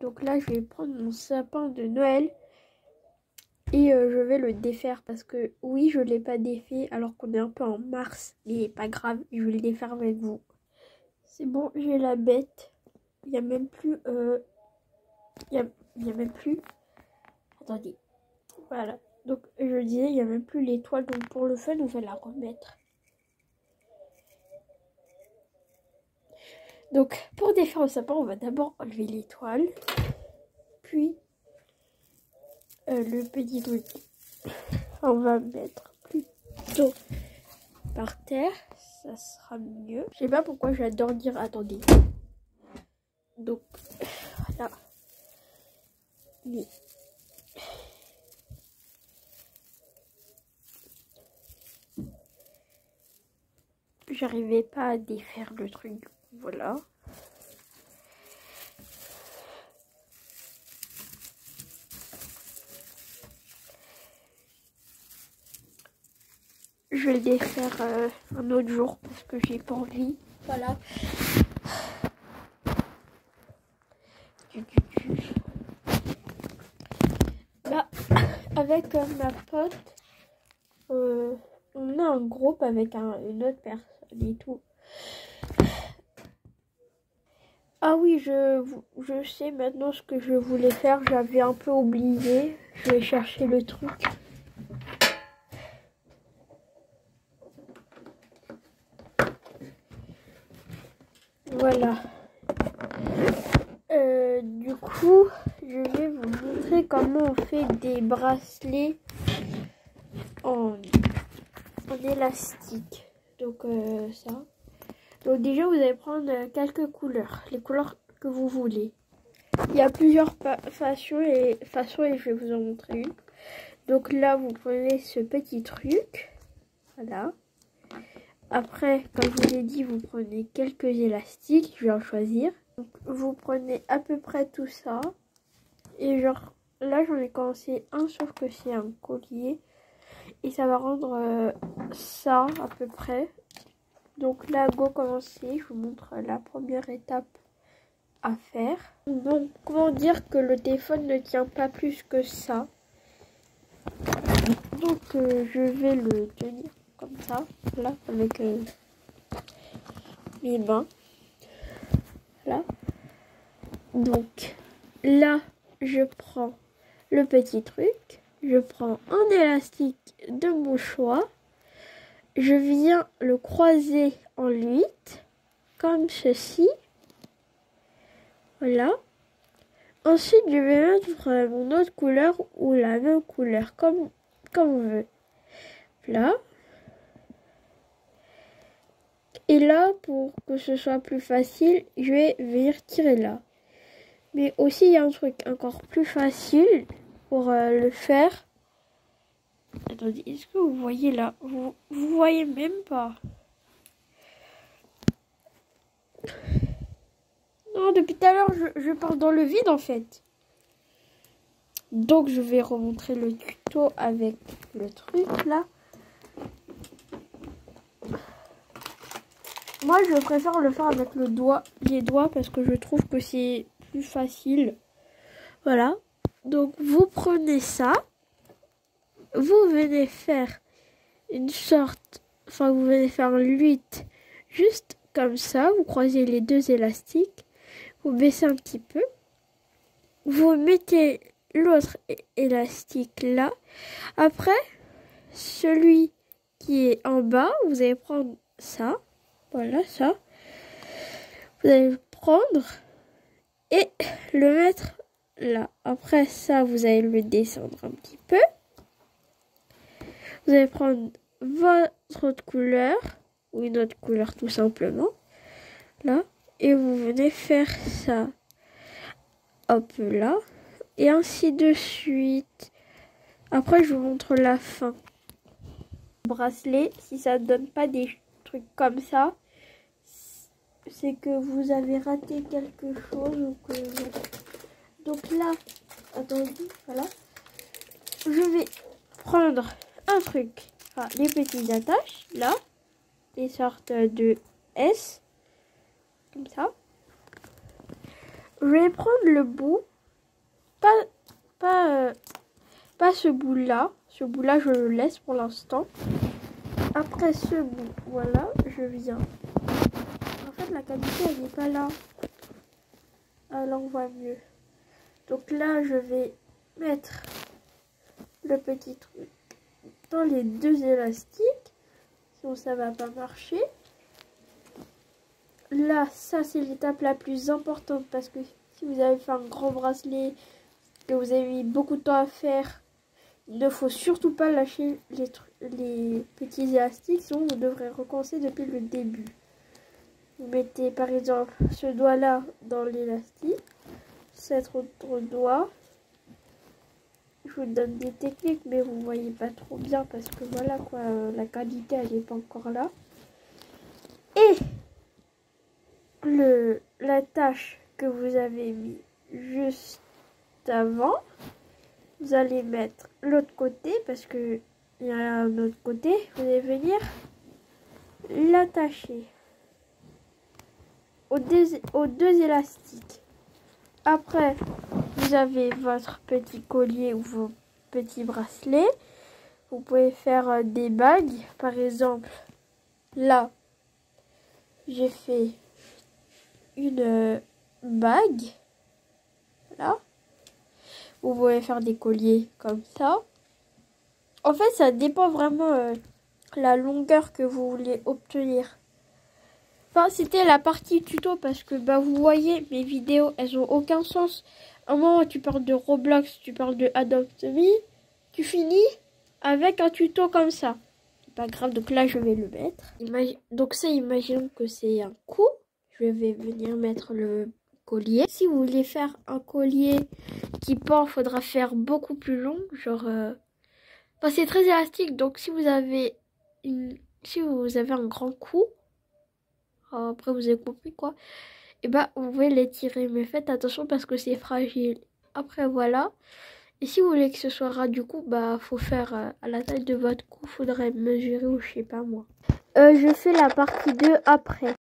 Donc là, je vais prendre mon sapin de Noël et je vais le défaire parce que oui, je ne l'ai pas défait alors qu'on est un peu en mars. Mais pas grave, je vais le défaire avec vous. C'est bon, j'ai la bête. Il n'y a même plus... il y a même plus... Attendez. Voilà. Donc je disais, il n'y a même plus l'étoile. Donc pour le fun, on va la remettre. Donc pour défaire le sapin, on va d'abord enlever l'étoile. Puis le petit truc. On va mettre plutôt par terre. Ça sera mieux. Je sais pas pourquoi j'adore dire attendez. Donc voilà. Mais j'arrivais pas à défaire le truc. Voilà. Je vais le défaire un autre jour parce que j'ai pas envie. Voilà. Là, avec ma pote, on a un groupe avec une autre personne et tout. Ah oui, je sais maintenant ce que je voulais faire. J'avais un peu oublié. Je vais chercher le truc. Voilà. Du coup, je vais vous montrer comment on fait des bracelets en élastique. Donc ça. Donc déjà, vous allez prendre quelques couleurs, les couleurs que vous voulez. Il y a plusieurs façons et je vais vous en montrer une. Donc là, vous prenez ce petit truc. Voilà. Après, comme je vous l'ai dit, vous prenez quelques élastiques. Je vais en choisir. Donc, vous prenez à peu près tout ça. Et genre, là, j'en ai commencé un, sauf que c'est un collier. Et ça va rendre ça à peu près. Donc là, go commencer. Je vous montre la première étape à faire. Donc, comment dire que le téléphone ne tient pas plus que ça. Donc, je vais le tenir comme ça, là, avec mes mains. Là. Donc, là, je prends le petit truc. Je prends un élastique de mon choix. Je viens le croiser en 8, comme ceci. Voilà. Ensuite, je vais mettre mon autre couleur ou la même couleur, comme on veut. Là. Et là, pour que ce soit plus facile, je vais venir tirer là. Mais aussi, il y a un truc encore plus facile pour le faire. Attendez, est-ce que vous voyez là? Vous voyez même pas. Non, depuis tout à l'heure, je parle dans le vide en fait. Donc, je vais remontrer le tuto avec le truc là. Moi, je préfère le faire avec les doigts parce que je trouve que c'est plus facile. Voilà. Donc, vous prenez ça. Vous venez faire une sorte... Enfin, vous venez faire un 8 juste comme ça. Vous croisez les deux élastiques. Vous baissez un petit peu. Vous mettez l'autre élastique là. Après, celui qui est en bas, vous allez prendre ça. Voilà, ça. Vous allez le prendre et le mettre là. Après ça, vous allez le descendre un petit peu. Vous allez prendre votre autre couleur, ou une autre couleur tout simplement. Là. Et vous venez faire ça. Hop là. Et ainsi de suite. Après, je vous montre la fin. Bracelet, si ça ne donne pas des trucs comme ça, c'est que vous avez raté quelque chose ou que... Donc là, attendez, voilà. Je vais prendre un truc, enfin les petites attaches, là, des sortes de S, comme ça. Je vais prendre le bout pas ce bout là. Ce bout là, je le laisse pour l'instant. Après ce bout, voilà, je viens. En fait, la qualité, elle n'est pas là. Là, on voit mieux. Donc là, je vais mettre le petit truc dans les deux élastiques. Sinon, ça va pas marcher. Là, ça, c'est l'étape la plus importante parce que si vous avez fait un grand bracelet, que vous avez mis beaucoup de temps à faire, il ne faut surtout pas lâcher les petits élastiques, sinon vous devrez recommencer depuis le début. Vous mettez par exemple ce doigt-là dans l'élastique, cet autre doigt. Je vous donne des techniques, mais vous voyez pas trop bien parce que voilà quoi, la qualité elle n'est pas encore là. Et la tâche que vous avez mis juste avant, vous allez mettre l'autre côté parce que il y a un autre côté. Vous allez venir l'attacher aux deux élastiques. Après, vous avez votre petit collier ou vos petits bracelets. Vous pouvez faire des bagues. Par exemple, là, j'ai fait une bague. Là. Vous pouvez faire des colliers comme ça. En fait, ça dépend vraiment la longueur que vous voulez obtenir. Enfin, c'était la partie tuto parce que bah vous voyez, mes vidéos, elles ont aucun sens. À un moment, tu parles de Roblox, tu parles de Adopt Me, tu finis avec un tuto comme ça. C'est pas grave, donc là, je vais le mettre. Donc ça, imaginons que c'est un coup. Je vais venir mettre le collier. Si vous voulez faire un collier qui pend, il faudra faire beaucoup plus long. Genre, enfin, c'est très élastique, donc si vous avez un grand cou, après vous avez compris quoi, et bah vous pouvez l'étirer, mais faites attention parce que c'est fragile. Après voilà, et si vous voulez que ce soit ras du cou, bah faut faire à la taille de votre cou, faudrait mesurer ou je sais pas moi. Je fais la partie 2 après.